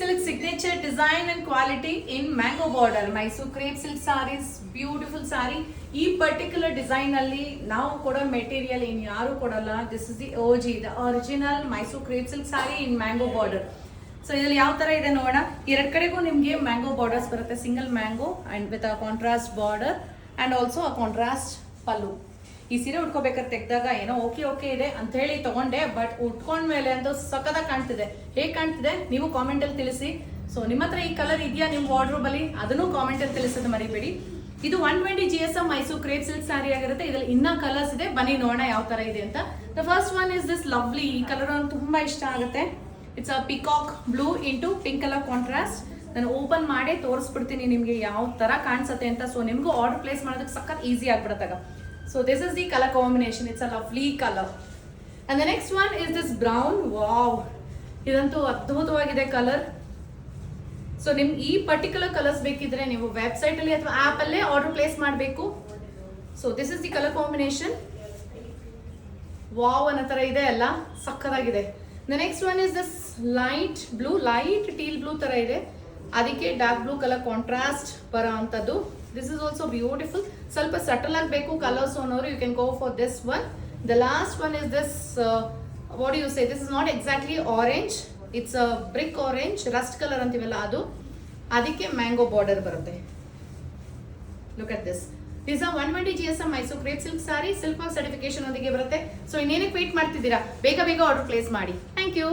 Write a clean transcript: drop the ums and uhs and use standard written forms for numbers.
silk signature design and quality in mango border. Mysore crepe silk sarees, beautiful saree. ಈ particular design ಅಲ್ಲಿ ನಾವು ಕೊಡೋ material ಇನ್ ಯಾರು ಕೊಡಲ್ಲ. This is the OG, the original Mysore crepe silk sari in mango border. So ಇದ್ರಲ್ಲಿ ಯಾವ ತರ ಇದೆ ನೋಡೋಣ. ಎರಡು ಕಡೆಗೂ ನಿಮಗೆ ಮ್ಯಾಂಗೋ ಬಾರ್ಡರ್ಸ್ ಬರುತ್ತೆ, single mango and with a contrast border and also a contrast pallu. ಈ ಸೀರೆ ಉಟ್ಕೋಬೇಕಾದ್ರೆ ತೆಗೆದಾಗ ಏನೋ ಓಕೆ ಇದೆ ಅಂತ ಹೇಳಿ ತಗೊಂಡೆ, ಬಟ್ ಉಟ್ಕೊಂಡ್ಮೇಲೆ ಅಂತೂ ಸಖತ್ತಾಗಿ ಕಾಣ್ತಿದೆ. ಹೇಗೆ ಕಾಣ್ತಿದೆ ನೀವು ಕಾಮೆಂಟ್ ಅಲ್ಲಿ ತಿಳಿಸಿ. ಸೊ ನಿಮ್ಮ ಹತ್ರ ಈ ಕಲರ್ ಇದೆಯಾ ನಿಮ್ಮ ವಾರ್ಡ್ರೋಬ್ ಅಲ್ಲಿ, ಅದನ್ನು ಕಾಮೆಂಟ್ ಅಲ್ಲಿ ತಿಳಿಸೋದು ಮರಿಬೇಡಿ. ಇದು 120 GSM Mysore crepe silk sari ಆಗಿರುತ್ತೆ. ಇದ್ರಲ್ಲಿ ಇನ್ನ ಕಲರ್ಸ್ ಇದೆ, ಬನ್ನಿ ನೋಡೋಣ ಯಾವ ತರ ಇದೆ ಅಂತ. The first one is this lovely. ಈ ಕಲರ್ ತುಂಬಾ ಇಷ್ಟ ಆಗುತ್ತೆ. It's a peacock blue into pink colour contrast. ನಾನು ಓಪನ್ ಮಾಡಿ ತೋರಿಸ್ಬಿಡ್ತೀನಿ ನಿಮ್ಗೆ ಯಾವ ತರ ಕಾಣಿಸುತ್ತೆ ಅಂತ. ಸೊ ನಿಮ್ಗೂ ಆರ್ಡರ್ ಪ್ಲೇಸ್ ಮಾಡೋದಕ್ಕೆ ಸಖತ್ easy ಆಗ್ಬಿಡುತ್ತಾಗ. So this is the color combination. It's a lovely color. And the next one is this brown. Wow, idantu adbhutavagide color. So nim ee particular colors bekidre ನೀವು website ಅಲ್ಲಿ ಅಥವಾ app ಅಲ್ಲೇ order place ಮಾಡಬೇಕು. So this is the color combination. Wow ಅನ್ನೋ ತರ ಇದೆ, ಅಲ್ಲ ಸಕ್ಕತ್ತಾಗಿದೆ. The next one is this light blue, light teal blue ತರ ಇದೆ, ಅದಕ್ಕೆ ಡಾರ್ಕ್ ಬ್ಲೂ ಕಲರ್ ಕಾಂಟ್ರಾಸ್ಟ್ ಬರೋ ಅಂತದ್ದು. This is also beautiful. ಸ್ವಲ್ಪ ಸಟಲ್ ಆಗಬೇಕು ಕಲರ್ಸ್ ಅನ್ನೋರು, you can go for this one. The last one is this what do you say, this is not exactly orange, it's a brick orange, rust color ಅಂತೀವಲ್ಲ ಅದು, ಅದಕ್ಕೆ mango border ಬರುತ್ತೆ. Look at this. These are 120 GSM Mysore crepe silk sari, silk mark certification ಒಂದಿಗೆ ಬರುತ್ತೆ. So ಇನ್ನೇನಕ್ಕೆ wait ಮಾಡ್ತಿದ್ದೀರಾ, ಬೇಗ order place ಮಾಡಿ. Thank you.